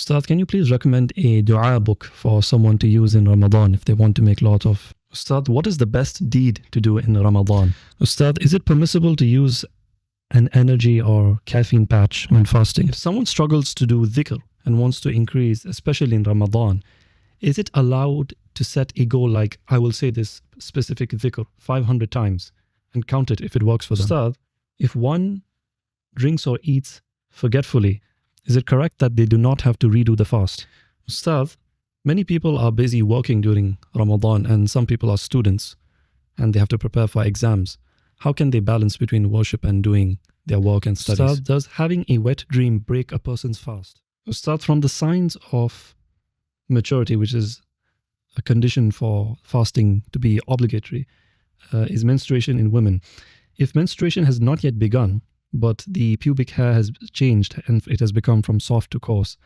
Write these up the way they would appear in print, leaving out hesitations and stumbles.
Ustadh, can you please recommend a dua book for someone to use in Ramadan if they want to make lot of? Ustadh, what is the best deed to do in Ramadan? Ustadh, is it permissible to use an energy or caffeine patch when fasting? If someone struggles to do dhikr and wants to increase, especially in Ramadan, is it allowed to set a goal like, I will say this specific dhikr 500 times and count it if it works for them? Ustadh, if one drinks or eats forgetfully, is it correct that they do not have to redo the fast? Ustadh, many people are busy working during Ramadan and some people are students and they have to prepare for exams. How can they balance between worship and doing their work and studies? Ustadh, does having a wet dream break a person's fast? Ustadh, from the signs of maturity, which is a condition for fasting to be obligatory, is menstruation in women. If menstruation has not yet begun, but the pubic hair has changed and it has become from soft to coarse,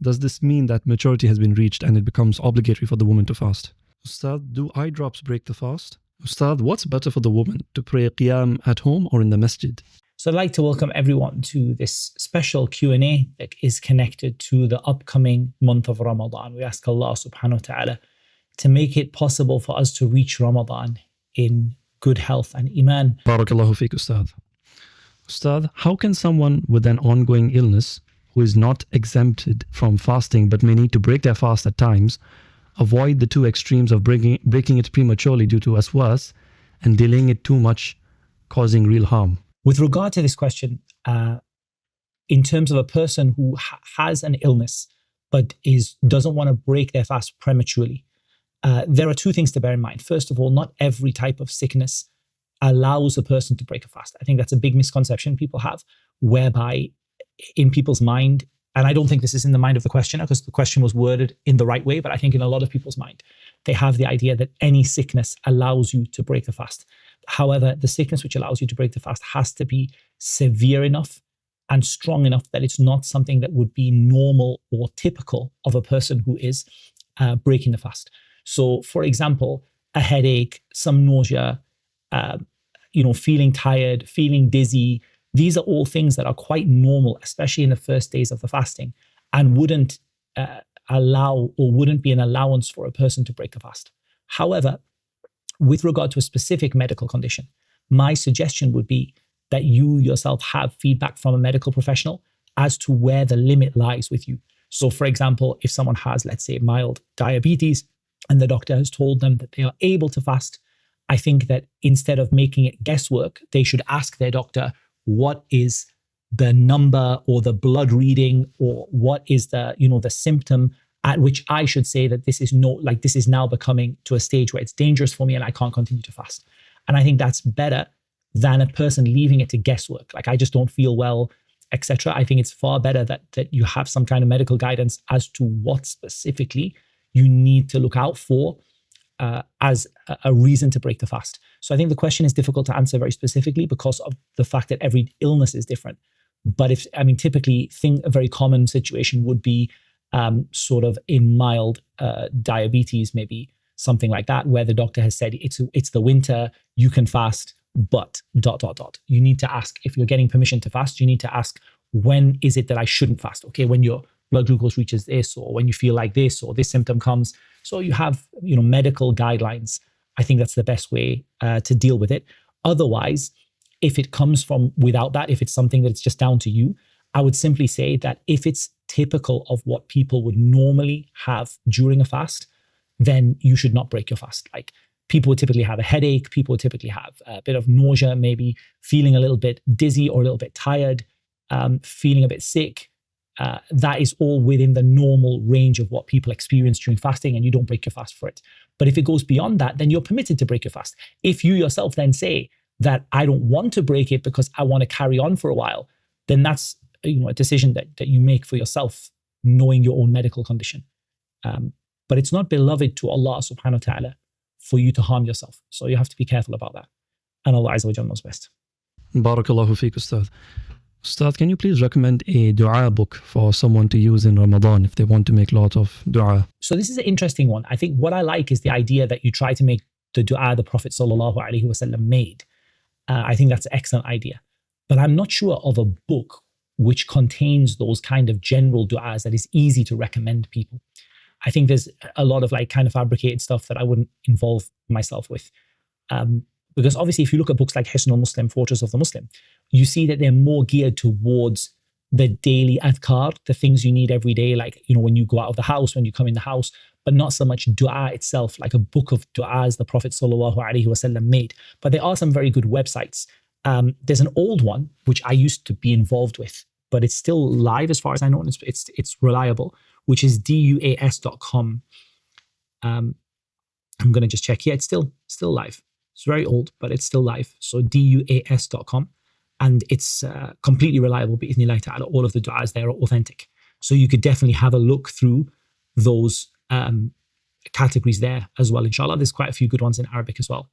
does this mean that maturity has been reached and it becomes obligatory for the woman to fast? Ustadh, do eye drops break the fast? Ustadh, what's better for the woman, to pray qiyam at home or in the masjid? So I'd like to welcome everyone to this special Q&A that is connected to the upcoming month of Ramadan. We ask Allah subhanahu wa ta'ala to make it possible for us to reach Ramadan in good health and iman. Barakallahu feek, Ustadh. Ustadh, how can someone with an ongoing illness who is not exempted from fasting but may need to break their fast at times avoid the two extremes of breaking it prematurely due to waswas and delaying it too much, causing real harm? With regard to this question, in terms of a person who has an illness but doesn't want to break their fast prematurely, there are two things to bear in mind. First of all, not every type of sickness allows a person to break a fast. I think that's a big misconception people have, whereby in people's mind, and I don't think this is in the mind of the questioner because the question was worded in the right way, but I think in a lot of people's mind, they have the idea that any sickness allows you to break the fast. However, the sickness which allows you to break the fast has to be severe enough and strong enough that it's not something that would be normal or typical of a person who is breaking the fast. So, for example, a headache, some nausea, feeling tired, feeling dizzy. These are all things that are quite normal, especially in the first days of the fasting, and wouldn't allow or wouldn't be an allowance for a person to break the fast. However, with regard to a specific medical condition, my suggestion would be that you yourself have feedback from a medical professional as to where the limit lies with you. So, for example, if someone has, let's say, mild diabetes and the doctor has told them that they are able to fast, I think that instead of making it guesswork, they should ask their doctor, what is the number or the blood reading, or what is the symptom at which I should say that this is now becoming to a stage where it's dangerous for me and I can't continue to fast. And I think that's better than a person leaving it to guesswork. Like, I just don't feel well, etc. I think it's far better that you have some kind of medical guidance as to what specifically you need to look out for as a reason to break the fast. So I think the question is difficult to answer very specifically because of the fact that every illness is different. But typically, a very common situation would be sort of a mild diabetes, maybe something like that, where the doctor has said it's the winter, you can fast, but ... You need to ask, if you're getting permission to fast, you need to ask, when is it that I shouldn't fast? Okay, when your blood glucose reaches this, or when you feel like this, or this symptom comes. So you have medical guidelines. I think that's the best way to deal with it. Otherwise, if it comes from without that, if it's something that's just down to you, I would simply say that if it's typical of what people would normally have during a fast, then you should not break your fast. Like, people would typically have a headache, people would typically have a bit of nausea, maybe feeling a little bit dizzy or a little bit tired, feeling a bit sick. That is all within the normal range of what people experience during fasting, and you don't break your fast for it. But if it goes beyond that, then you're permitted to break your fast. If you yourself then say that I don't want to break it because I want to carry on for a while, then that's a decision that you make for yourself, knowing your own medical condition. But it's not beloved to Allah subhanahu wa ta'ala for you to harm yourself. So you have to be careful about that. And Allah Azza wa Jalla knows best. Barakallahu feek, Ustadh. Ustadh, can you please recommend a dua book for someone to use in Ramadan if they want to make a lot of dua? So this is an interesting one. I think what I like is the idea that you try to make the dua the Prophet sallallahu alaihi wasallam made. I think that's an excellent idea. But I'm not sure of a book which contains those kind of general du'as that is easy to recommend people. I think there's a lot of like kind of fabricated stuff that I wouldn't involve myself with. Because obviously, if you look at books like Hisn al-Muslim, Fortress of the Muslim, you see that they're more geared towards the daily adhkar, the things you need every day, like, when you go out of the house, when you come in the house, but not so much dua itself, like a book of du'as the Prophet ﷺ made. But there are some very good websites. There's an old one, which I used to be involved with, but it's still live as far as I know, and it's reliable, which is duas.com. I'm going to just check. Yeah, it's still live. It's very old, but it's still live. So duas.com. And it's completely reliable, bi'idhnillahi ta'ala. All of the du'as there are authentic. So you could definitely have a look through those categories there as well, inshallah. There's quite a few good ones in Arabic as well.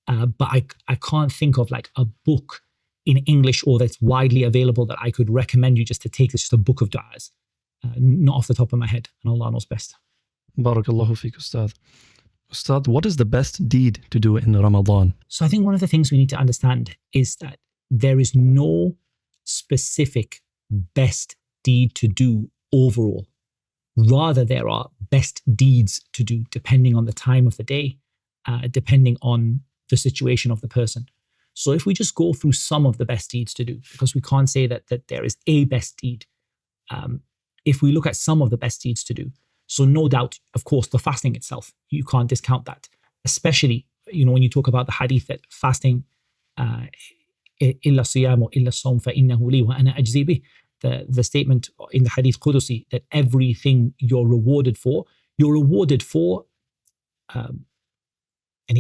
But I can't think of like a book in English or that's widely available that I could recommend you just to take. It's just a book of du'as. Not off the top of my head, and Allah knows best. Barakallahu feek, Ustadh. Ustadh, what is the best deed to do in Ramadan? So I think one of the things we need to understand is that there is no specific best deed to do overall. Rather, there are best deeds to do depending on the time of the day, depending on the situation of the person. So if we just go through some of the best deeds to do, because we can't say that there is a best deed. If we look at some of the best deeds to do, so no doubt, of course, the fasting itself, you can't discount that. Especially, when you talk about the hadith that fasting, إِلَّا الصِّيَامُ إِلَّا الصَّوْمُ فَإِنَّهُ لِي وَأَنَا أَجْزِي بِهِ. The statement in the hadith Qudusi that everything you're rewarded for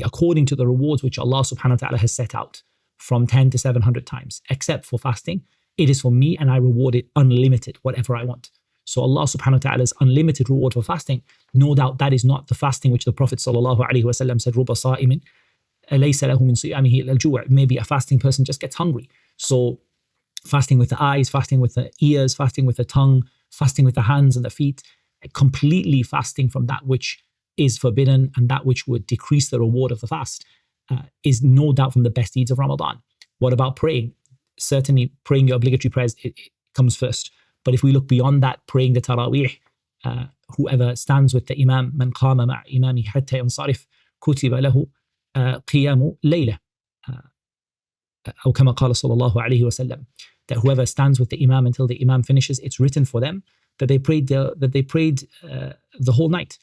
according to the rewards which Allah subhanahu wa ta'ala has set out from 10 to 700 times, except for fasting. It is for me and I reward it unlimited, whatever I want. So Allah subhanahu wa ta'ala's unlimited reward for fasting, no doubt that is not the fasting which the Prophet sallallahu alaihi wasallam said, رُبَّ صَائِمٍ لَيْسَ لَهُ مِنْ صِيَامِهِ إِلَّا الْجُوعِ. Maybe a fasting person just gets hungry. So fasting with the eyes, fasting with the ears, fasting with the tongue, fasting with the hands and the feet, completely fasting from that which is forbidden and that which would decrease the reward of the fast is no doubt from the best deeds of Ramadan. What about praying? Certainly praying your obligatory prayers, it comes first. But if we look beyond that, praying the Taraweeh, whoever stands with the Imam, man qama ma'a imami hatta yansarif, kutiba lahu qiyamu layla. Or kama qala sallallahu alayhi wa sallam, that whoever stands with the Imam until the Imam finishes, it's written for them that they prayed the whole night.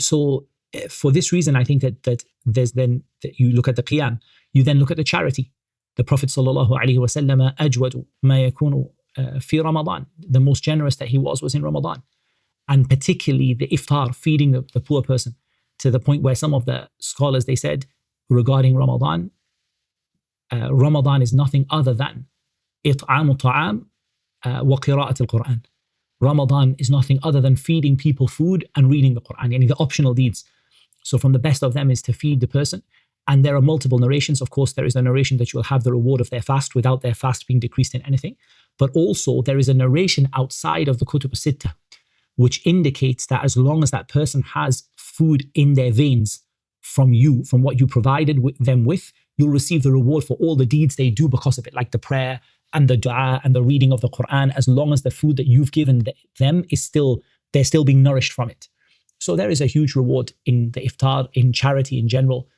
So for this reason, I think that there's then, that you look at the qiyam, you then look at the charity. The Prophet sallallahu alayhi wa sallam, ajwadu ma yakunu fi Ramadan. The most generous that he was in Ramadan. And particularly the iftar, feeding the poor person, to the point where some of the scholars, they said regarding Ramadan, Ramadan is nothing other than إطعام الطعام وقراءة القرآن. Ramadan is nothing other than feeding people food and reading the Quran, yani the optional deeds. So from the best of them is to feed the person. And there are multiple narrations. Of course, there is a narration that you will have the reward of their fast without their fast being decreased in anything. But also there is a narration outside of the Kutub Sittah, which indicates that as long as that person has food in their veins from you, from what you provided them with, you'll receive the reward for all the deeds they do because of it, like the prayer and the dua and the reading of the Quran, as long as the food that you've given them is they're still being nourished from it. So there is a huge reward in the iftar, in charity in general.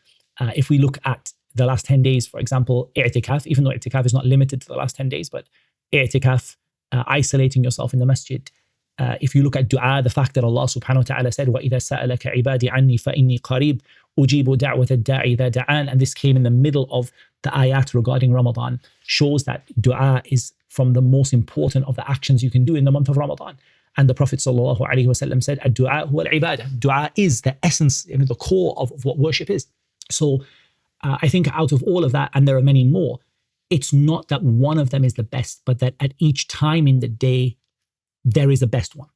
If we look at the last 10 days, for example, i'tikaf, even though i'tikaf is not limited to the last 10 days, but i'tikaf, isolating yourself in the masjid. If you look at dua, the fact that Allah subhanahu wa ta'ala said, وَإِذَا سَأَلَكَ عِبَادِي عَنِّي فَإِنِّي قَرِيبٌ أُجِيبُ دَعْوَةَ الدَّاعِ إِذَا دَعَانِ. And this came in the middle of the ayat regarding Ramadan, shows that dua is from the most important of the actions you can do in the month of Ramadan. And the Prophet sallallahu alaihi wasallam said, "Ad-du'a huwa al-ibadah." Dua is the essence, the core of what worship is. So I think out of all of that, and there are many more, it's not that one of them is the best, but that at each time in the day, there is a best one.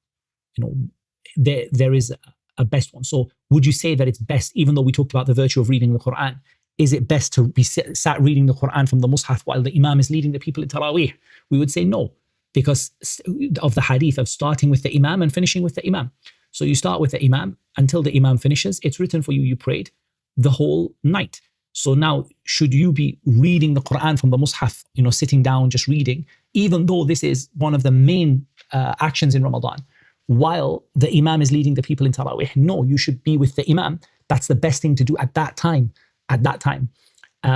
There is a best one. So would you say that it's best, even though we talked about the virtue of reading the Quran, is it best to be sat reading the Quran from the Mus'haf while the Imam is leading the people in Taraweeh? We would say no, because of the hadith of starting with the Imam and finishing with the Imam. So you start with the Imam until the Imam finishes. It's written for you, you prayed the whole night. So now, should you be reading the Quran from the Mus'haf, sitting down, just reading, even though this is one of the main actions in Ramadan, while the Imam is leading the people in Tarawih. No, you should be with the Imam. That's the best thing to do at that time.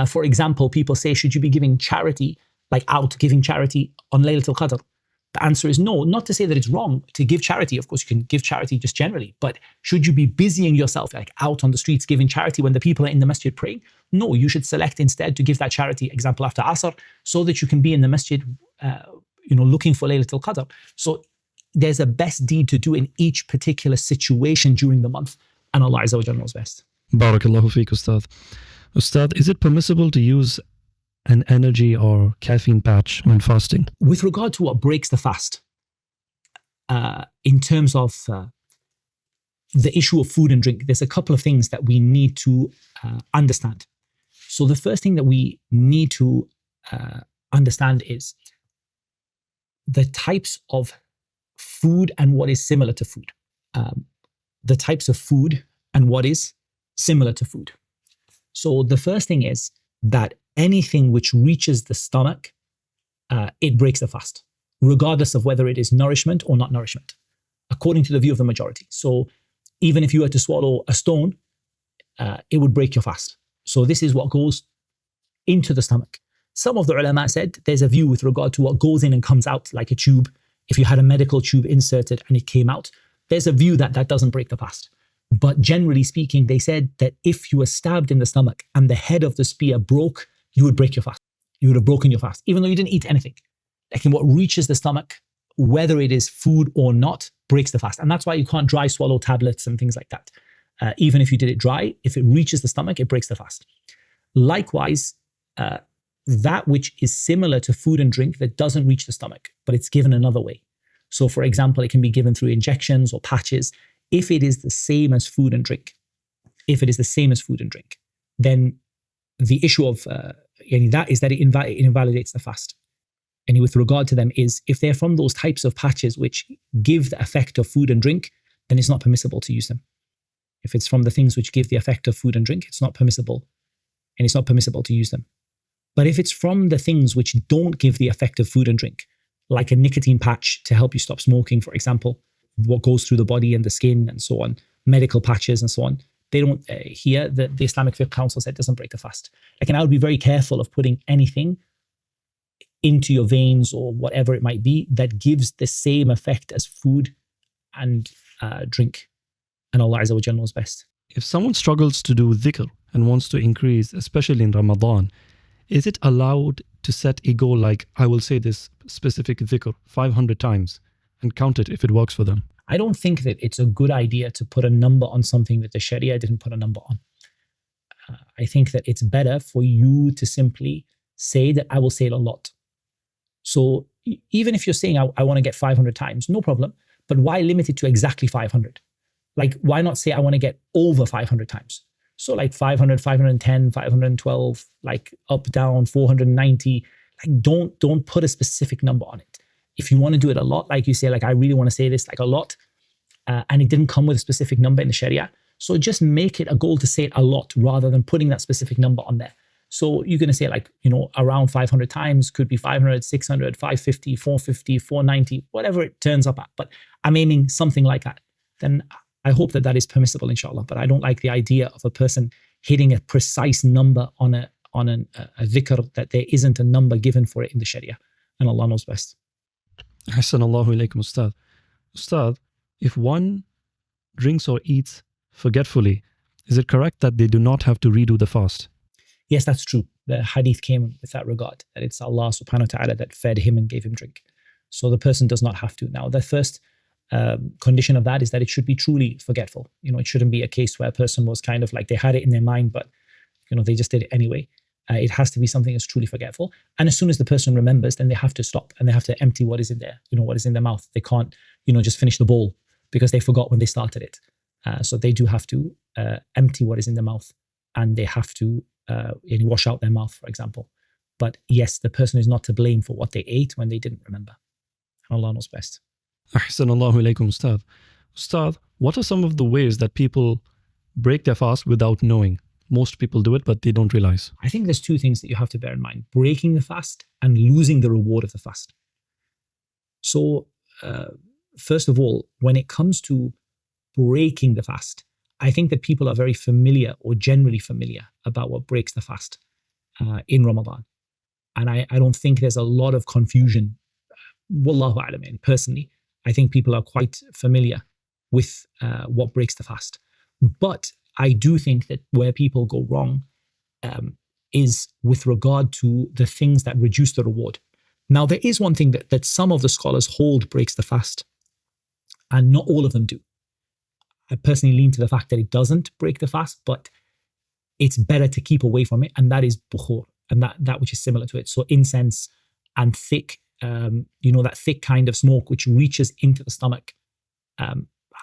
For example, people say, should you be giving charity, like out giving charity on Laylatul Qadr? The answer is no. Not to say that it's wrong to give charity. Of course, you can give charity just generally. But should you be busying yourself like out on the streets giving charity when the people are in the masjid praying? No, you should select instead to give that charity, example, after Asr, so that you can be in the masjid, looking for Laylatul Qadr. So there's a best deed to do in each particular situation during the month. And Allah Azza wa Jalla knows best. Barakallahu feek, Ustadh. Ustadh, is it permissible to use an energy or caffeine patch when fasting? With regard to what breaks the fast, in terms of the issue of food and drink, there's a couple of things that we need to understand. So the first thing that we need to understand is the types of food and what is similar to food. The types of food and what is similar to food. So the first thing is that anything which reaches the stomach, it breaks the fast, regardless of whether it is nourishment or not nourishment, according to the view of the majority. So even if you were to swallow a stone, it would break your fast. So this is what goes into the stomach. Some of the ulama said there's a view with regard to what goes in and comes out, like a tube. If you had a medical tube inserted and it came out, there's a view that that doesn't break the fast. But generally speaking, they said that if you were stabbed in the stomach and the head of the spear broke, you would break your fast. You would have broken your fast, even though you didn't eat anything. Like in what reaches the stomach, whether it is food or not, breaks the fast. And that's why you can't dry swallow tablets and things like that. Even if you did it dry, if it reaches the stomach, it breaks the fast. Likewise, that which is similar to food and drink that doesn't reach the stomach, but it's given another way. So for example, it can be given through injections or patches. If it is the same as food and drink, then the issue of that is that it invalidates the fast. And with regard to them is, if they're from those types of patches which give the effect of food and drink, then it's not permissible to use them. If it's from the things which give the effect of food and drink, it's not permissible. And it's not permissible to use them. But if it's from the things which don't give the effect of food and drink, like a nicotine patch to help you stop smoking, for example, what goes through the body and the skin and so on, medical patches and so on, they don't, here, the Islamic Fiqh Council said doesn't break the fast. And I would be very careful of putting anything into your veins or whatever it might be that gives the same effect as food and drink. And Allah Azza wa Jalla knows best. If someone struggles to do dhikr and wants to increase, especially in Ramadan, is it allowed to set a goal like, I will say this specific dhikr 500 times and count it if it works for them? I don't think that it's a good idea to put a number on something that the Sharia didn't put a number on. I think that it's better for you to simply say that I will say it a lot. So even if you're saying I want to get 500 times, no problem. But why limit it to exactly 500? Like, why not say I want to get over 500 times? So like 500, 510, 512, like up, down, 490. Like don't put a specific number on it. If you want to do it a lot, like you say, like I really want to say this like a lot, and it didn't come with a specific number in the Sharia, so just make it a goal to say it a lot rather than putting that specific number on there. So you're going to say like, around 500 times, could be 500, 600, 550, 450, 490, whatever it turns up at. But I'm aiming something like that. Then I hope that that is permissible, inshallah. But I don't like the idea of a person hitting a precise number on a dhikr that there isn't a number given for it in the Sharia. And Allah knows best. Ahsanallahu ilaykum, Ustadh. Ustadh, if one drinks or eats forgetfully, is it correct that they do not have to redo the fast? Yes, that's true. The hadith came with that regard, that it's Allah subhanahu wa ta'ala that fed him and gave him drink. So the person does not have to. Now, the first condition of that is that it should be truly forgetful. It shouldn't be a case where a person was kind of like they had it in their mind, but they just did it anyway. It has to be something that's truly forgetful. And as soon as the person remembers, then they have to stop and they have to empty what is in there, what is in their mouth. They can't, just finish the bowl because they forgot when they started it. So they do have to empty what is in their mouth, and they have to wash out their mouth, for example. But yes, the person is not to blame for what they ate when they didn't remember. And Allah knows best. Ahsanallahu ilaykum, Ustadh. Ustadh, what are some of the ways that people break their fast without knowing? Most people do it, but they don't realize. I think there's two things that you have to bear in mind: breaking the fast and losing the reward of the fast. So, first of all, when it comes to breaking the fast, I think that people are very familiar or generally familiar about what breaks the fast in Ramadan. And I don't think there's a lot of confusion. Wallahu a'lam, personally, I think people are quite familiar with what breaks the fast. But I do think that where people go wrong is with regard to the things that reduce the reward. Now, there is one thing that some of the scholars hold breaks the fast, and not all of them do. I personally lean to the fact that it doesn't break the fast, but it's better to keep away from it, and that is bukhur, and that which is similar to it. So incense and thick, that thick kind of smoke which reaches into the stomach.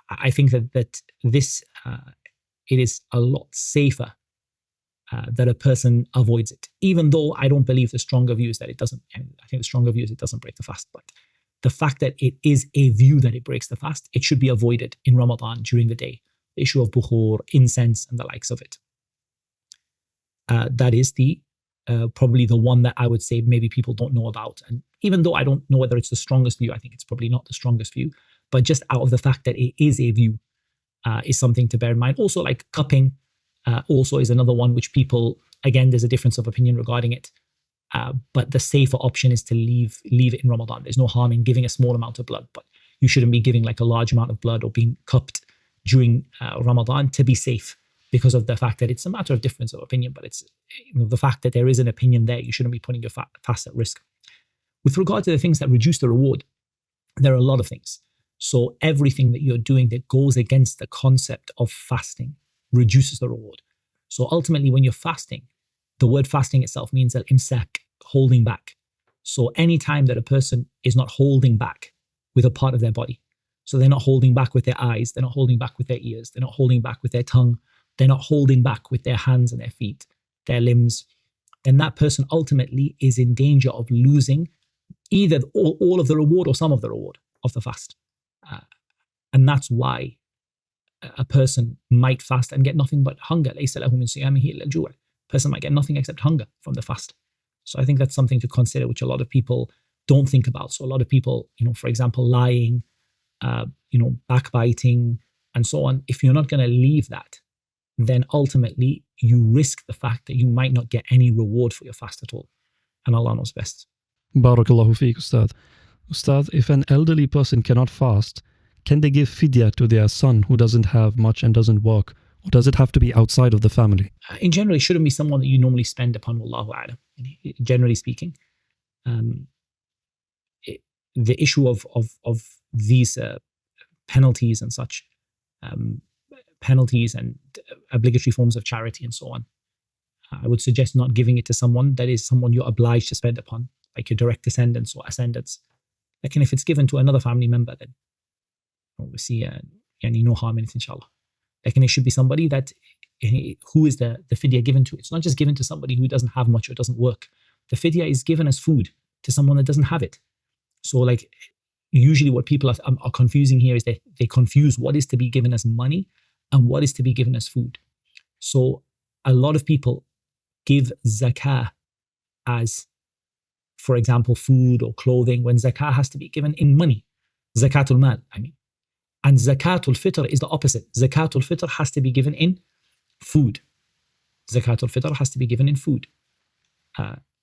I think that this, it is a lot safer that a person avoids it, even though I don't believe the stronger view is that it doesn't. I think the stronger view is it doesn't break the fast, but the fact that it is a view that it breaks the fast, it should be avoided in Ramadan during the day. The issue of bukhur, incense, and the likes of it. That is the probably the one that I would say maybe people don't know about. And even though I don't know whether it's the strongest view, I think it's probably not the strongest view. But just out of the fact that it is a view is something to bear in mind. Also, like cupping also is another one which people, again, there's a difference of opinion regarding it. But the safer option is to leave it in Ramadan. There's no harm in giving a small amount of blood, but you shouldn't be giving like a large amount of blood or being cupped during Ramadan to be safe, because of the fact that it's a matter of difference of opinion. But it's the fact that there is an opinion there, you shouldn't be putting your fast at risk. With regard to the things that reduce the reward, there are a lot of things. So everything that you're doing that goes against the concept of fasting reduces the reward. So ultimately, when you're fasting, the word fasting itself means al-imsak, holding back. So any time that a person is not holding back with a part of their body, so they're not holding back with their eyes, they're not holding back with their ears, they're not holding back with their tongue, they're not holding back with their hands and their feet, their limbs, then that person ultimately is in danger of losing either all of the reward or some of the reward of the fast. And that's why a person might fast and get nothing but hunger. لَيْسَ لَهُ مِنْ صِيَامِهِ إِلَّا الْجُوعُ. Person might get nothing except hunger from the fast. So I think that's something to consider, which a lot of people don't think about. So a lot of people, for example, lying, backbiting, and so on. If you're not going to leave that, then ultimately you risk the fact that you might not get any reward for your fast at all. And Allah knows best. Barakallahu feek, Ustadh. Ustadh, if an elderly person cannot fast, can they give fidya to their son who doesn't have much and doesn't work? Or does it have to be outside of the family? In general, it shouldn't be someone that you normally spend upon, wallahu a'lam, generally speaking. The issue of these penalties and such, penalties and obligatory forms of charity and so on, I would suggest not giving it to someone that is someone you're obliged to spend upon, like your direct descendants or ascendants. Like, and if it's given to another family member, then obviously no harm in it, inshallah. Like, and it should be somebody that who is the fidya given to. It's not just given to somebody who doesn't have much or doesn't work. The fidya is given as food to someone that doesn't have it. So, like, usually what people are confusing here is they confuse what is to be given as money and what is to be given as food. So a lot of people give zakah as, for example, food or clothing, when zakah has to be given in money. Zakatul mal, I mean. And zakatul fitr is the opposite. Zakatul fitr has to be given in food. Zakatul fitr has to be given in food.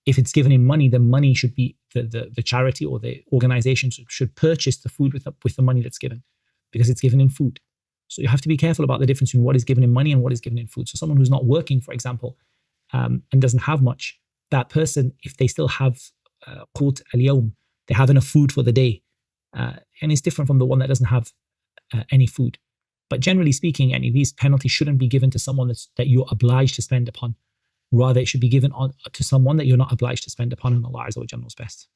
If it's given in money, then money should be, the charity or the organization should purchase the food with the money that's given, because it's given in food. So you have to be careful about the difference between what is given in money and what is given in food. So someone who's not working, for example, and doesn't have much, that person, if they still have qut al-yawm, they have enough food for the day, and it's different from the one that doesn't have any food. But generally speaking, these penalties shouldn't be given to someone that you're obliged to spend upon. Rather, it should be given to someone that you're not obliged to spend upon, and Allah Azza wa Jalla knows best.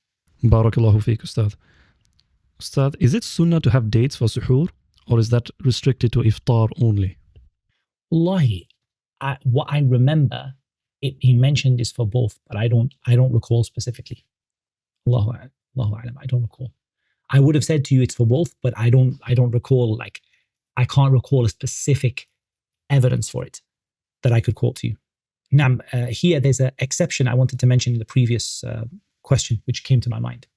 Barakallahu feek, Ustadh. Ustadh, is it sunnah to have dates for suhoor, or is that restricted to iftar only? Wallahi, what I remember, he mentioned is for both, but I don't recall specifically. Allahu a'lam, I don't recall. I would have said to you it's for both, but I don't recall, like, I can't recall a specific evidence for it that I could quote to you. Now, here there's an exception I wanted to mention in the previous question, which came to my mind,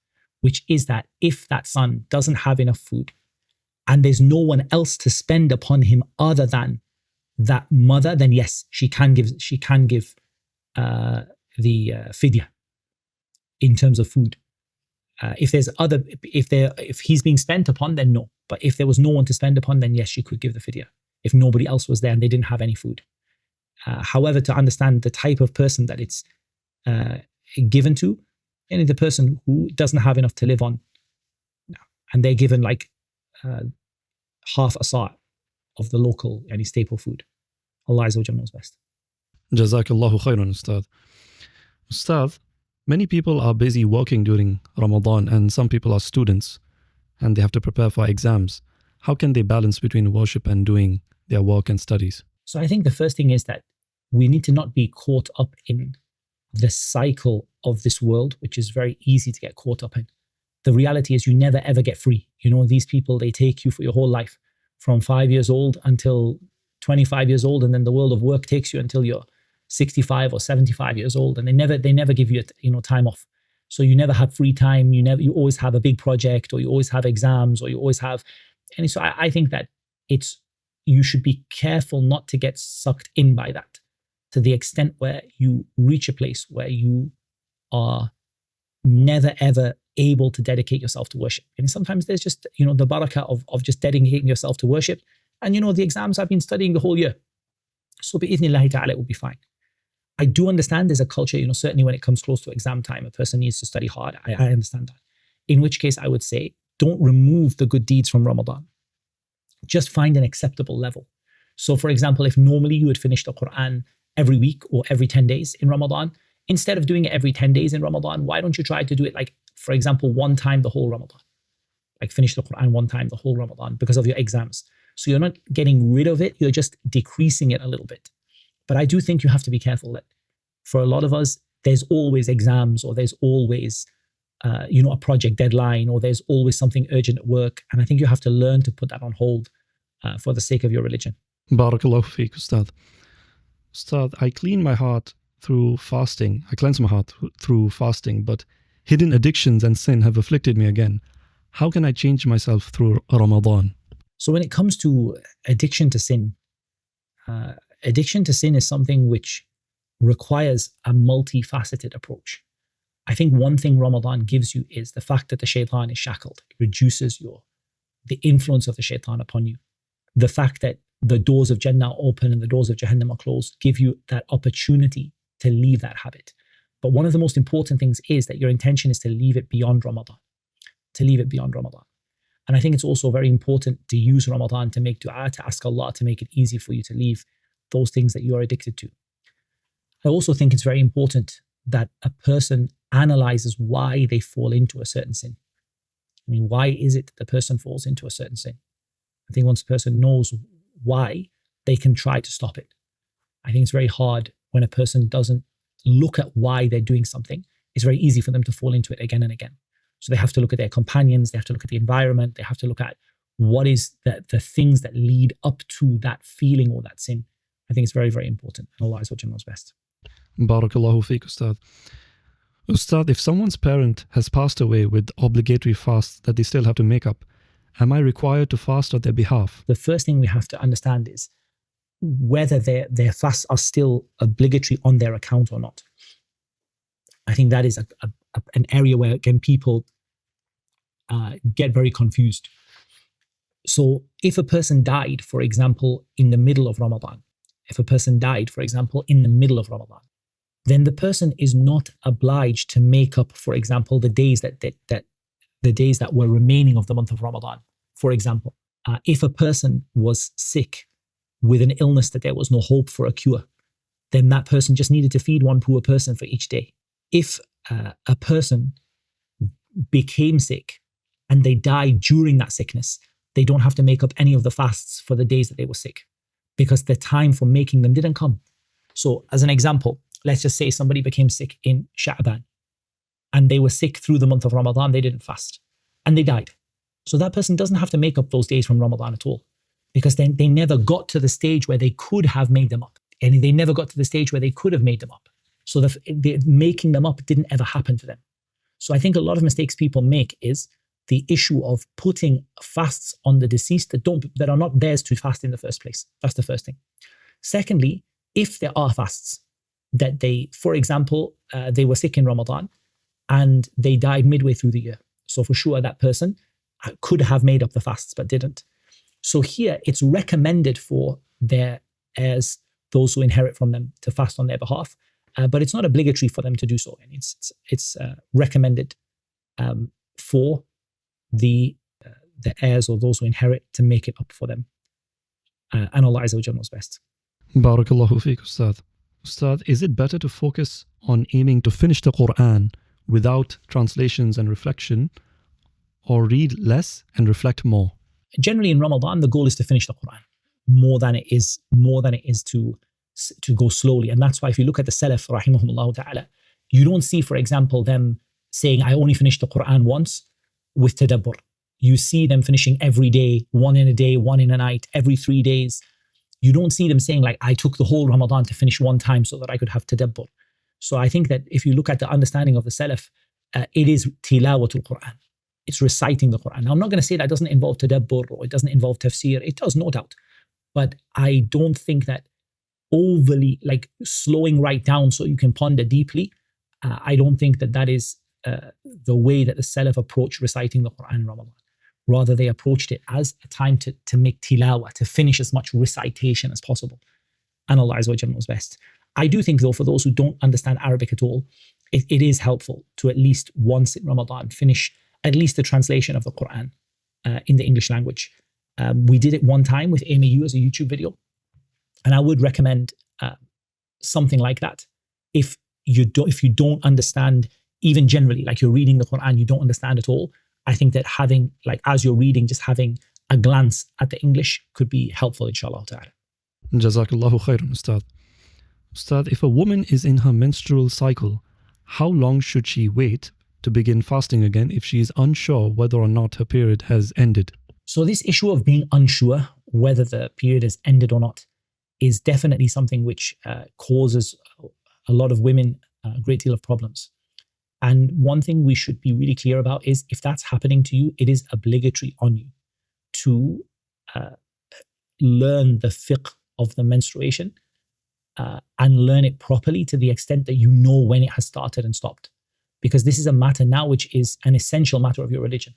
which is that if that son doesn't have enough food and there's no one else to spend upon him other than that mother, then yes, she can give the fidya in terms of food. If he's being spent upon, then no. But if there was no one to spend upon, then yes, she could give the fidya if nobody else was there and they didn't have any food. However, to understand the type of person that it's given to, any the person who doesn't have enough to live on, and they're given like half a sa' of the local any staple food. Allah Azza wa Jalla knows best. Jazakallahu khairan, Ustadh. Ustadh, many people are busy working during Ramadan and some people are students and they have to prepare for exams. How can they balance between worship and doing their work and studies? So I think the first thing is that we need to not be caught up in the cycle of this world, which is very easy to get caught up in. The reality is you never ever get free. You know, these people, they take you for your whole life from 5 years old until 25 years old. And then the world of work takes you until you're 65 or 75 years old. And they never give you, time off. So you never have free time. You always have a big project, or you always have exams, or you always have. And so I think that you should be careful not to get sucked in by that, to the extent where you reach a place where you are never ever able to dedicate yourself to worship. And sometimes there's just, the barakah of just dedicating yourself to worship. And the exams I've been studying the whole year. So bi'idhnillahi ta'ala, it will be fine. I do understand there's a culture, certainly when it comes close to exam time, a person needs to study hard. I understand that. In which case I would say, don't remove the good deeds from Ramadan. Just find an acceptable level. So for example, if normally you would finish the Quran every week or every 10 days in Ramadan, instead of doing it every 10 days in Ramadan, why don't you try to do it like, for example, one time the whole Ramadan? Like finish the Quran one time the whole Ramadan because of your exams. So you're not getting rid of it, you're just decreasing it a little bit. But I do think you have to be careful that for a lot of us, there's always exams, or there's always, a project deadline, or there's always something urgent at work. And I think you have to learn to put that on hold for the sake of your religion. Barakallahu feek, Ustadh. Ustadh, I clean my heart through fasting. I cleanse my heart through fasting, but hidden addictions and sin have afflicted me again. How can I change myself through Ramadan? So when it comes to addiction to sin is something which requires a multifaceted approach. I think one thing Ramadan gives you is the fact that the shaitan is shackled. It reduces the influence of the shaitan upon you. The fact that the doors of Jannah are open and the doors of Jahannam are closed give you that opportunity to leave that habit. But one of the most important things is that your intention is to leave it beyond Ramadan. And I think it's also very important to use Ramadan to make dua, to ask Allah to make it easy for you to leave those things that you are addicted to. I also think it's very important that a person analyzes why they fall into a certain sin. I mean, why is it that the person falls into a certain sin? I think once a person knows why, they can try to stop it. I think it's very hard when a person doesn't look at why they're doing something. It's very easy for them to fall into it again and again. So they have to look at their companions, they have to look at the environment, they have to look at what is the things that lead up to that feeling or that sin. I think it's very, very important. And Allah Azza wa Jalla knows best. Barakallahu feek, Ustadh. Ustadh, if someone's parent has passed away with obligatory fasts that they still have to make up, am I required to fast on their behalf? The first thing we have to understand is whether their fasts are still obligatory on their account or not. I think that is an area where, again, people get very confused. So if a person died, for example, in the middle of Ramadan, then the person is not obliged to make up, for example, the days that were remaining of the month of Ramadan. For example, if a person was sick with an illness that there was no hope for a cure, then that person just needed to feed one poor person for each day. If a person became sick and they died during that sickness, they don't have to make up any of the fasts for the days that they were sick, because the time for making them didn't come. So as an example, let's just say somebody became sick in Sha'ban and they were sick through the month of Ramadan, they didn't fast and they died. So that person doesn't have to make up those days from Ramadan at all, because then they never got to the stage where they could have made them up. And they never got to the stage where they could have made them up. So the making them up didn't ever happen to them. So I think a lot of mistakes people make is the issue of putting fasts on the deceased that are not theirs to fast in the first place. That's the first thing. Secondly, if there are fasts that they, for example, they were sick in Ramadan and they died midway through the year. So for sure, that person could have made up the fasts but didn't. So here, it's recommended for their heirs, those who inherit from them, to fast on their behalf, but it's not obligatory for them to do so. And it's recommended for the heirs or those who inherit to make it up for them. And Allah Azza wa Jalla knows best. Barakallahu feek, Ustadh. Ustadh, is it better to focus on aiming to finish the Quran without translations and reflection, or read less and reflect more? Generally in Ramadan, the goal is to finish the Quran more than it is to go slowly. And that's why if you look at the Salaf, rahimahumullah ta'ala, you don't see, for example, them saying, I only finished the Quran once with tadabbur. You see them finishing every day, one in a day, one in a night, every 3 days. You don't see them saying, like, I took the whole Ramadan to finish one time so that I could have tadabbur. So I think that if you look at the understanding of the Salaf, it is tilawatul Quran. It's reciting the Quran. Now, I'm not going to say that doesn't involve tadabbur or it doesn't involve tafsir. It does, no doubt. But I don't think that overly, like, slowing right down so you can ponder deeply, I don't think that that is the way that the Salaf approach reciting the Quran in Ramadan. Rather, they approached it as a time to make tilawah, to finish as much recitation as possible. And Allah Azza wa Jalla knows best. I do think, though, for those who don't understand Arabic at all, it is helpful to at least once in Ramadan finish at least the translation of the Quran in the English language. We did it one time with AMU as a YouTube video. And I would recommend something like that. If you don't understand, even generally, like you're reading the Quran, you don't understand at all, I think that having, like, as you're reading, just having a glance at the English could be helpful, inshallah ta'ala. Jazakallahu khairan, Ustadh. Ustadh, if a woman is in her menstrual cycle, how long should she wait to begin fasting again if she is unsure whether or not her period has ended? So this issue of being unsure whether the period has ended or not is definitely something which causes a lot of women a great deal of problems. And one thing we should be really clear about is, if that's happening to you, it is obligatory on you to learn the fiqh of the menstruation and learn it properly to the extent that you know when it has started and stopped. Because this is a matter now which is an essential matter of your religion.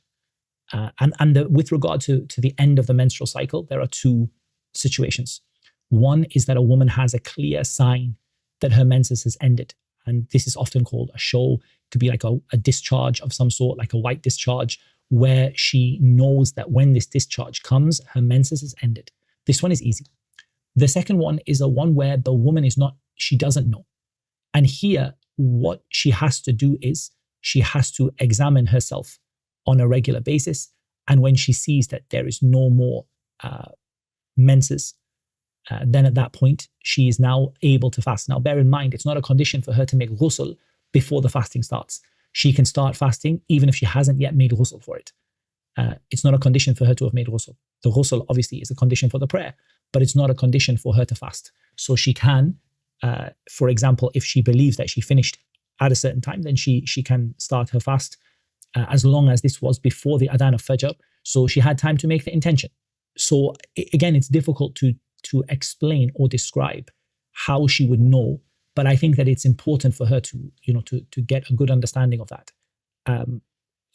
With regard to the end of the menstrual cycle, there are two situations. One is that a woman has a clear sign that her menses has ended. And this is often called a show, to be like a discharge of some sort, like a white discharge, where she knows that when this discharge comes, her menses has ended. This one is easy. The second one is a one where the woman she doesn't know. And here, what she has to do is she has to examine herself on a regular basis. And when she sees that there is no more menses, then at that point, she is now able to fast. Now, bear in mind, it's not a condition for her to make ghusl before the fasting starts. She can start fasting even if she hasn't yet made ghusl for it. It's not a condition for her to have made ghusl. The ghusl obviously is a condition for the prayer, but it's not a condition for her to fast. So she can, for example, if she believes that she finished at a certain time, then she can start her fast as long as this was before the adhan of Fajr. So she had time to make the intention. So again, it's difficult to explain or describe how she would know, but I think that it's important for her to get a good understanding of that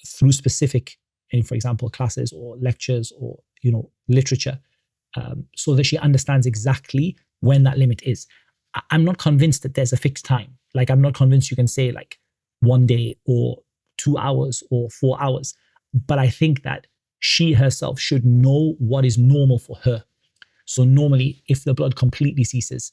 through specific, for example, classes or lectures or literature, so that she understands exactly when that limit is. I'm not convinced that there's a fixed time. Like, I'm not convinced you can say like 1 day or 2 hours or 4 hours, but I think that she herself should know what is normal for her. So normally, if the blood completely ceases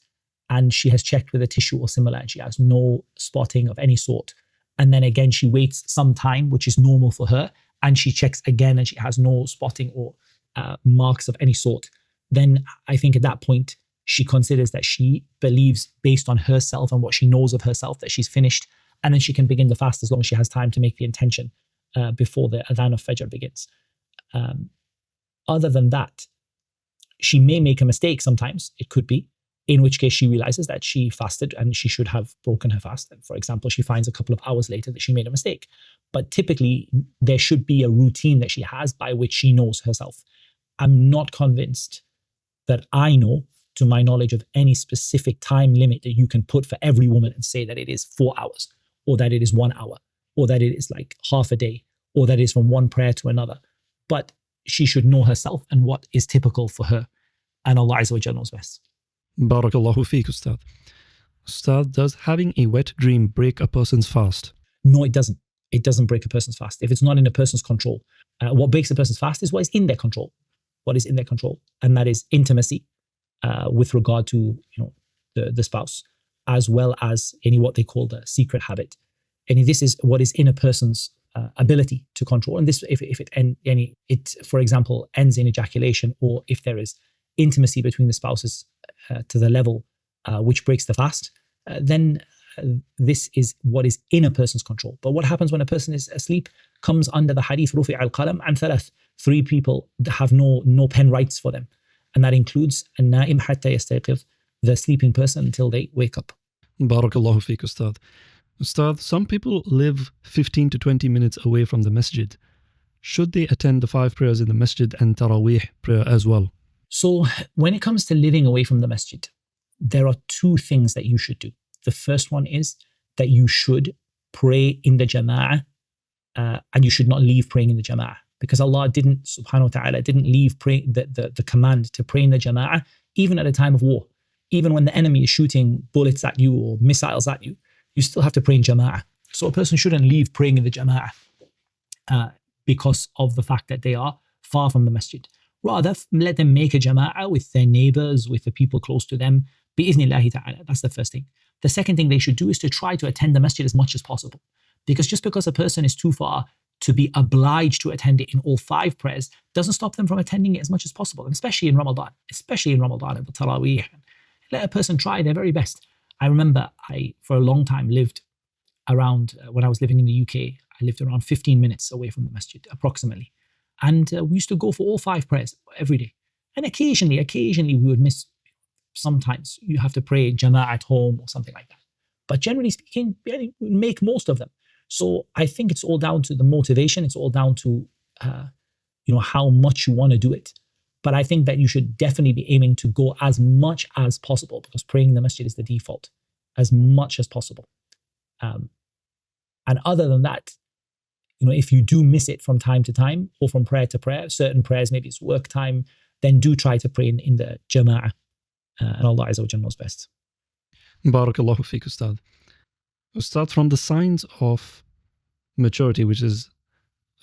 and she has checked with a tissue or similar and she has no spotting of any sort, and then again she waits some time, which is normal for her, and she checks again and she has no spotting or marks of any sort, then I think at that point she considers that she believes, based on herself and what she knows of herself, that she's finished, and then she can begin the fast as long as she has time to make the intention before the adhan of Fajr begins. Other than that, she may make a mistake sometimes, it could be, in which case she realizes that she fasted and she should have broken her fast. And for example, she finds a couple of hours later that she made a mistake. But typically, there should be a routine that she has by which she knows herself. I'm not convinced that I know, to my knowledge, of any specific time limit that you can put for every woman and say that it is 4 hours, or that it is 1 hour, or that it is like half a day, or that it is from one prayer to another. But she should know herself and what is typical for her. And Allah Azza wa Jalla knows best. Barakallahu feek, Ustadh. Ustadh, does having a wet dream break a person's fast? No, it doesn't. It doesn't break a person's fast. If it's not in a person's control. What breaks a person's fast is what is in their control. What is in their control. And that is intimacy with regard to the spouse, as well as any what they call the secret habit. And this is what is in a person's ability to control. And this, if it, for example, ends in ejaculation, or if there is intimacy between the spouses to the level which breaks the fast, then this is what is in a person's control. But what happens when a person is asleep comes under the hadith rufi' al-qalam an thalath. 3 people have no pen rights for them. And that includes an-na'im hatta yastayqiz, the sleeping person until they wake up. Barakallahu feek, Ustadh. Ustadh, some people live 15 to 20 minutes away from the masjid. Should they attend the 5 prayers in the masjid and Taraweeh prayer as well? So when it comes to living away from the masjid, there are 2 things that you should do. The first one is that you should pray in the jama'ah, and you should not leave praying in the jama'ah, because Allah didn't, subhanahu wa ta'ala, didn't leave the command to pray in the jama'ah, even at a time of war. Even when the enemy is shooting bullets at you or missiles at you, you still have to pray in jama'ah. So a person shouldn't leave praying in the jama'ah because of the fact that they are far from the masjid. Rather, let them make a jama'ah with their neighbors, with the people close to them, bi'iznillahi ta'ala. That's the first thing. The second thing they should do is to try to attend the masjid as much as possible. Because just because a person is too far to be obliged to attend it in all 5 prayers doesn't stop them from attending it as much as possible, and especially in Ramadan and the Taraweeh. Let a person try their very best. I remember I, for a long time, lived around, when I was living in the UK, I lived around 15 minutes away from the masjid, approximately. And we used to go for all 5 prayers every day. And occasionally we would miss. Sometimes you have to pray jama'ah at home or something like that. But generally speaking, we make most of them. So I think it's all down to the motivation. It's all down to how much you want to do it. But I think that you should definitely be aiming to go as much as possible, because praying in the masjid is the default, as much as possible. And other than that, if you do miss it from time to time or from prayer to prayer, certain prayers, maybe it's work time, then do try to pray in the jama'ah. And Allah Azza wa Jalla knows best. Barakallahu feek, Ustadh. Ustadh, from the signs of maturity, which is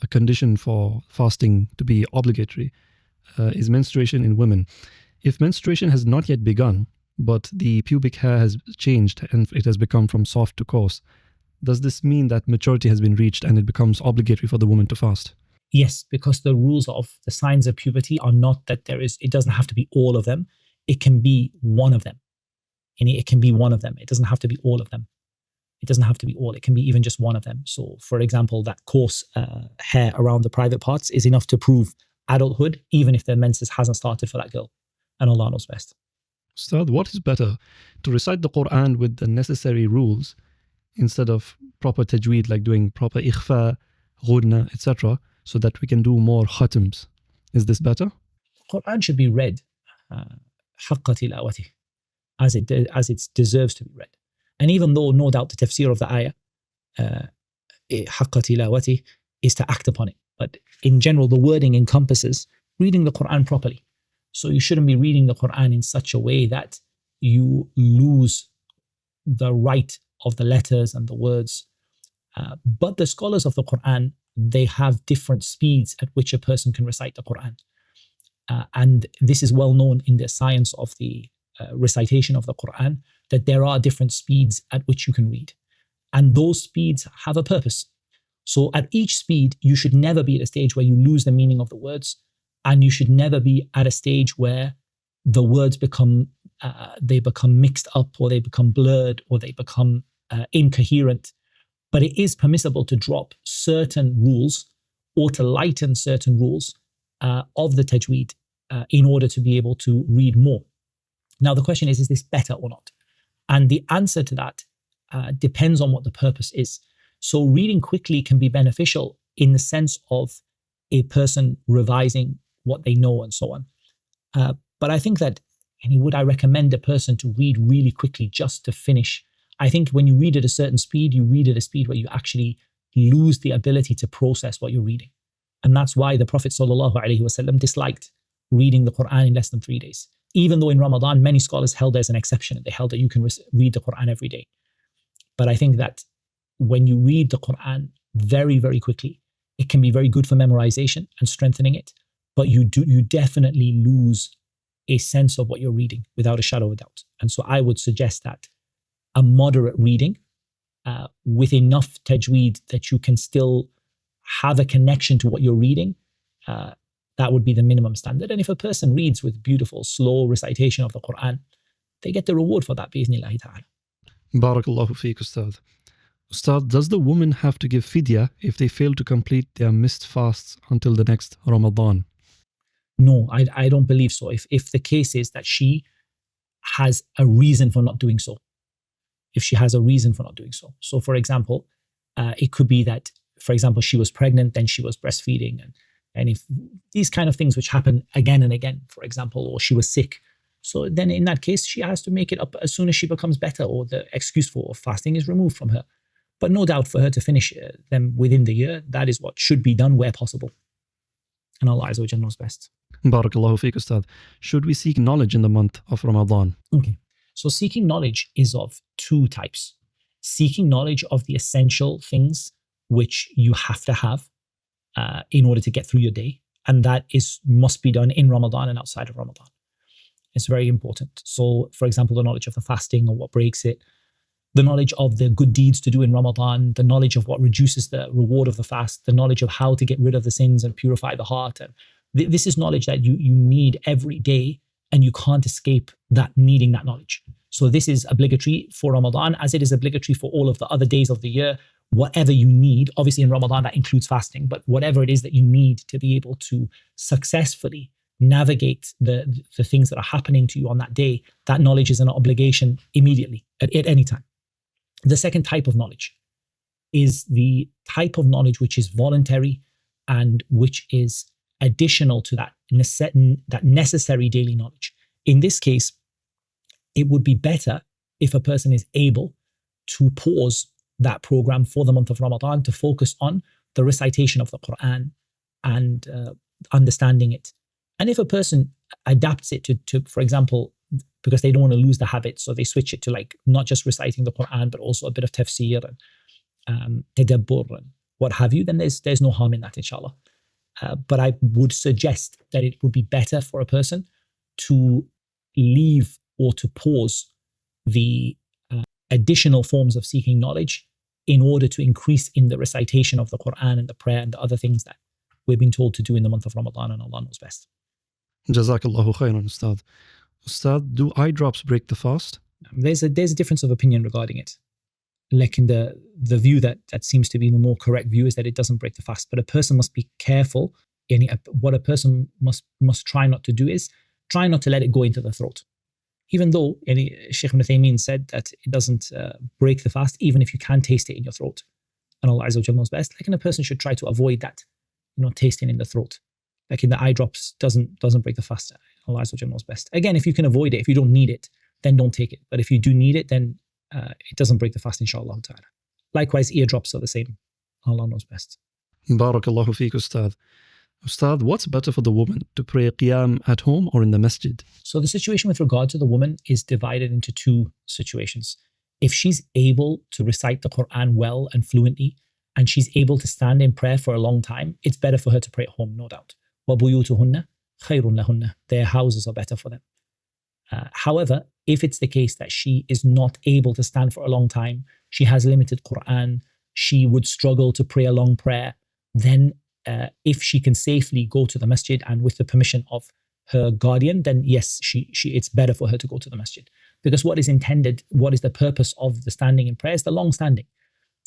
a condition for fasting to be obligatory, is menstruation in women. If menstruation has not yet begun, but the pubic hair has changed and it has become from soft to coarse, does this mean that maturity has been reached and it becomes obligatory for the woman to fast? Yes, because the rules of the signs of puberty are not that it doesn't have to be all of them. It can be one of them. And it can be one of them. It doesn't have to be all of them. It doesn't have to be all. It can be even just one of them. So, for example, that coarse hair around the private parts is enough to prove adulthood, even if the menses hasn't started for that girl. And Allah knows best. Ustadh, what is better, to recite the Quran with the necessary rules instead of proper tajweed, like doing proper ikhfa, ghunna, etc., so that we can do more khatms? Is this better? Quran should be read haqqa tilawati, as it deserves to be read. And even though no doubt the tafsir of the ayah, haqqa tilawati, is to act upon it. But in general, the wording encompasses reading the Quran properly. So you shouldn't be reading the Quran in such a way that you lose the right of the letters and the words. But the scholars of the Quran, they have different speeds at which a person can recite the Quran. And this is well known in the science of the recitation of the Quran, that there are different speeds at which you can read. And those speeds have a purpose. So at each speed, you should never be at a stage where you lose the meaning of the words. And you should never be at a stage where the words become mixed up, or they become blurred, or they become incoherent. But it is permissible to drop certain rules or to lighten certain rules of the tajweed in order to be able to read more. Now, the question is this better or not? And the answer to that depends on what the purpose is. So reading quickly can be beneficial in the sense of a person revising what they know and so on. But I think that, would I recommend a person to read really quickly just to finish? I think when you read at a certain speed, you read at a speed where you actually lose the ability to process what you're reading. And that's why the Prophet ﷺ disliked reading the Quran in less than 3 days. Even though in Ramadan, many scholars held there's an exception. They held that you can read the Quran every day. But I think that when you read the Quran very, very quickly, it can be very good for memorization and strengthening it. But you definitely lose a sense of what you're reading without a shadow of a doubt. And so I would suggest that a moderate reading with enough tajweed that you can still have a connection to what you're reading, that would be the minimum standard. And if a person reads with beautiful, slow recitation of the Quran, they get the reward for that, bi'idhnillahi ta'ala. Barakallahu feek, Ustadh. Ustadh, does the woman have to give fidya if they fail to complete their missed fasts until the next Ramadan? No, I don't believe so. If the case is that she has a reason for not doing so. If she has a reason for not doing so. So for example, it could be that, for example, she was pregnant, then she was breastfeeding. And if these kind of things which happen again and again, for example, or she was sick. So then in that case, she has to make it up as soon as she becomes better or the excuse for fasting is removed from her. But no doubt for her to finish them within the year, that is what should be done where possible. And Allah Azza wa Jalla knows best. Barakallahu feek, Ustadh. Should we seek knowledge in the month of Ramadan? Okay. So seeking knowledge is of two types. Seeking knowledge of the essential things which you have to have in order to get through your day. And that must be done in Ramadan and outside of Ramadan. It's very important. So, for example, the knowledge of the fasting or what breaks it, the knowledge of the good deeds to do in Ramadan, the knowledge of what reduces the reward of the fast, the knowledge of how to get rid of the sins and purify the heart. And this is knowledge that you need every day, and you can't escape that needing that knowledge. So this is obligatory for Ramadan as it is obligatory for all of the other days of the year. Whatever you need, obviously in Ramadan that includes fasting, but whatever it is that you need to be able to successfully navigate the things that are happening to you on that day, that knowledge is an obligation immediately at any time. The second type of knowledge is the type of knowledge which is voluntary and which is additional to that necessary daily knowledge. In this case, it would be better if a person is able to pause that program for the month of Ramadan to focus on the recitation of the Quran and understanding it. And if a person adapts it to, for example, because they don't want to lose the habit, so they switch it to like not just reciting the Quran, but also a bit of tafsir and tadabbur and what have you, then there's no harm in that, inshallah. But I would suggest that it would be better for a person to leave or to pause the additional forms of seeking knowledge in order to increase in the recitation of the Quran and the prayer and the other things that we've been told to do in the month of Ramadan, and Allah knows best. Jazakallahu khairan, Ustadh. Ustadh, do eye drops break the fast? There's a difference of opinion regarding it. Like in the view that seems to be the more correct view is that it doesn't break the fast, but a person must be careful. What a person must try not to do is try not to let it go into the throat. Even though Shaykh Ibn Uthaymeen said that it doesn't break the fast, even if you can taste it in your throat. And Allah Azza wa Jalla knows best. Like, and a person should try to avoid that, tasting in the throat. Like in the eye drops doesn't break the fast. Allah Azza wa Jalla knows best. Again, if you can avoid it, if you don't need it, then don't take it. But if you do need it, then it doesn't break the fast, inshallah ta'ala. Likewise, eardrops are the same. Allah knows best. Barakallahu feek, Ustadh. Ustadh, what's better for the woman, to pray qiyam at home or in the masjid? So the situation with regard to the woman is divided into two situations. If she's able to recite the Quran well and fluently, and she's able to stand in prayer for a long time, it's better for her to pray at home, no doubt. وَبُيُوتُهُنَّ خَيْرٌ لَهُنَّ. Their houses are better for them. However, if it's the case that she is not able to stand for a long time, she has limited Quran, she would struggle to pray a long prayer, then if she can safely go to the masjid and with the permission of her guardian, then yes, it's better for her to go to the masjid. Because what is intended, what is the purpose of the standing in prayer is the long standing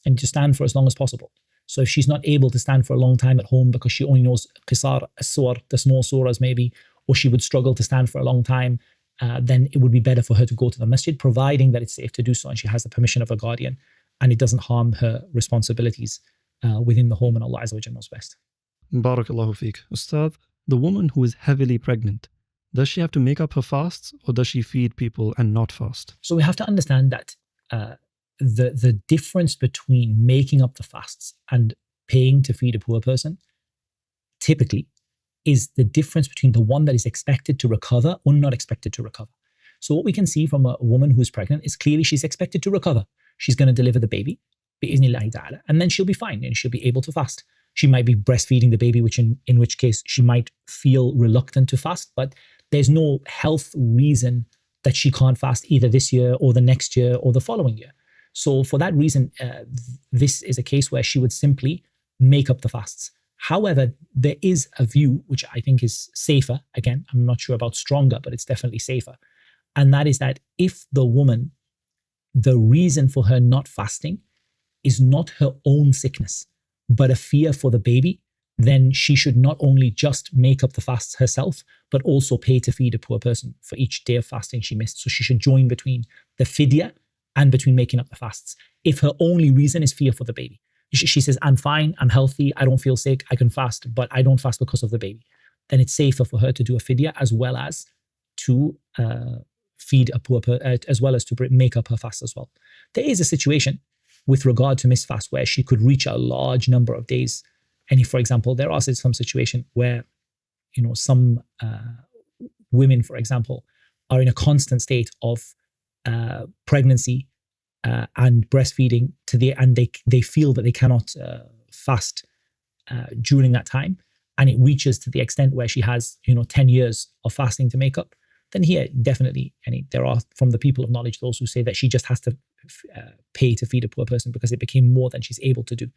and to stand for as long as possible. So if she's not able to stand for a long time at home because she only knows qisar, as-suwar, the small surahs maybe, or she would struggle to stand for a long time then it would be better for her to go to the masjid, providing that it's safe to do so and she has the permission of a guardian and it doesn't harm her responsibilities within the home, and Allah Azza wa Jalla knows best. Barakallahu feek. Ustadh, the woman who is heavily pregnant, does she have to make up her fasts or does she feed people and not fast? So we have to understand that the difference between making up the fasts and paying to feed a poor person typically is the difference between the one that is expected to recover or not expected to recover. So what we can see from a woman who's pregnant is clearly she's expected to recover. She's going to deliver the baby, bi'iznillahi ta'ala, and then she'll be fine and she'll be able to fast. She might be breastfeeding the baby, in which case she might feel reluctant to fast, but there's no health reason that she can't fast either this year or the next year or the following year. So for that reason, this is a case where she would simply make up the fasts. However, there is a view which I think is safer. Again, I'm not sure about stronger, but it's definitely safer. And that is that if the woman, the reason for her not fasting is not her own sickness, but a fear for the baby, then she should not only just make up the fasts herself, but also pay to feed a poor person for each day of fasting she missed. So she should join between the fidya and between making up the fasts. If her only reason is fear for the baby, she says, I'm fine, I'm healthy, I don't feel sick, I can fast, but I don't fast because of the baby, then it's safer for her to do a fidya as well as to feed a poor person, as well as to make up her fast as well. There is a situation with regard to missed fast where she could reach a large number of days. And if, for example, there are some situation where, some women, for example, are in a constant state of pregnancy and breastfeeding and they feel that they cannot fast during that time, and it reaches to the extent where she has 10 years of fasting to make up, then here definitely, there are from the people of knowledge those who say that she just has to pay to feed a poor person because it became more than she's able to do.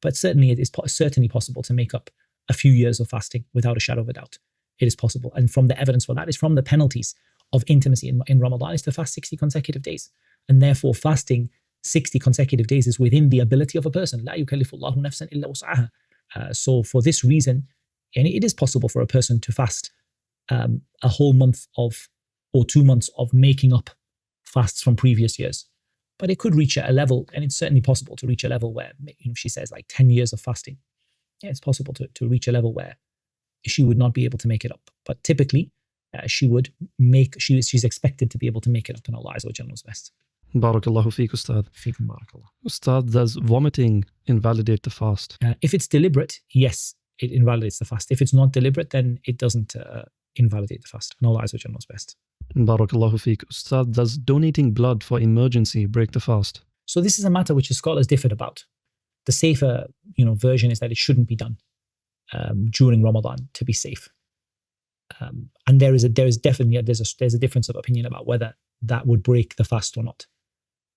But certainly it is certainly possible to make up a few years of fasting without a shadow of a doubt. It is possible, and from the evidence for that is from the penalties of intimacy in Ramadan is to fast 60 consecutive days. And therefore fasting 60 consecutive days is within the ability of a person. لا يكلف الله نفسا إلا وسعها. So for this reason, and it is possible for a person to fast a whole month or 2 months of making up fasts from previous years. But it could reach a level, and it's certainly possible to reach a level where, she says like 10 years of fasting. Yeah, it's possible to reach a level where she would not be able to make it up. But typically, she's expected to be able to make it up, and Allah Azza wa Jalla knows best. Barakallahu feek, Ustadh. Feekum barakallah. Ustadh, does vomiting invalidate the fast? If it's deliberate, yes, it invalidates the fast. If it's not deliberate, then it doesn't invalidate the fast, and Allah Azza wa Jalla knows best. Barakallahu feek. Ustadh, does donating blood for emergency break the fast? So this is a matter which the scholars differed about. The safer, version is that it shouldn't be done during Ramadan to be safe. And there's a difference of opinion about whether that would break the fast or not.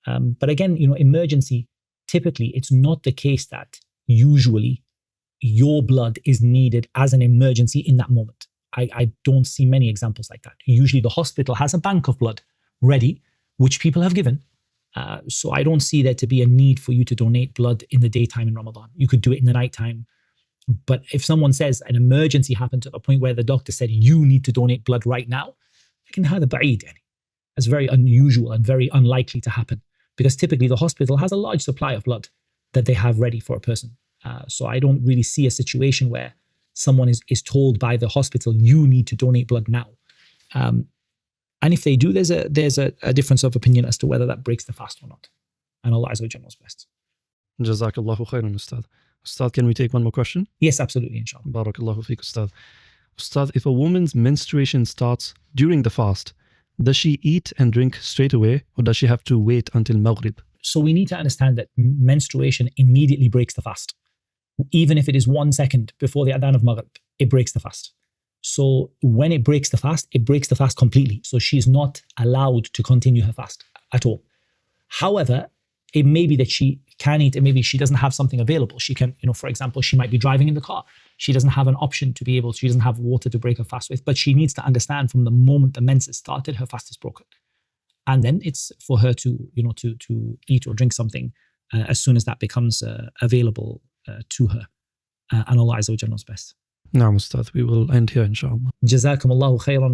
But again, emergency, typically it's not the case that usually your blood is needed as an emergency in that moment. I don't see many examples like that. Usually the hospital has a bank of blood ready, which people have given. So I don't see there to be a need for you to donate blood in the daytime in Ramadan. You could do it in the nighttime. But if someone says an emergency happened to the point where the doctor said you need to donate blood right now, هذا بعيد يعني. That's very unusual and very unlikely to happen, because typically the hospital has a large supply of blood that they have ready for a person. So I don't really see a situation where someone is told by the hospital, you need to donate blood now. And if they do, there's a difference of opinion as to whether that breaks the fast or not. And Allah Azza wa Jalla knows best. Jazakallahu khairan, Ustadh. Ustadh, can we take one more question? Yes, absolutely, inshallah. Barakallahu feek, Ustadh. Ustadh, if a woman's menstruation starts during the fast, does she eat and drink straight away, or does she have to wait until Maghrib? So we need to understand that menstruation immediately breaks the fast. Even if it is 1 second before the adhan of Maghrib, it breaks the fast. So when it breaks the fast completely. So she's not allowed to continue her fast at all. However, it may be that she can eat and maybe she doesn't have something available. She can, for example, she might be driving in the car. She doesn't have an option to be able, she doesn't have water to break her fast with, but she needs to understand from the moment the menses started, her fast is broken. And then it's for her to eat or drink something as soon as that becomes available to her. And Allah Azza wa Jalla knows best. Naam, Ustadh, we will end here, inshallah. Jazakum Allahu khairan.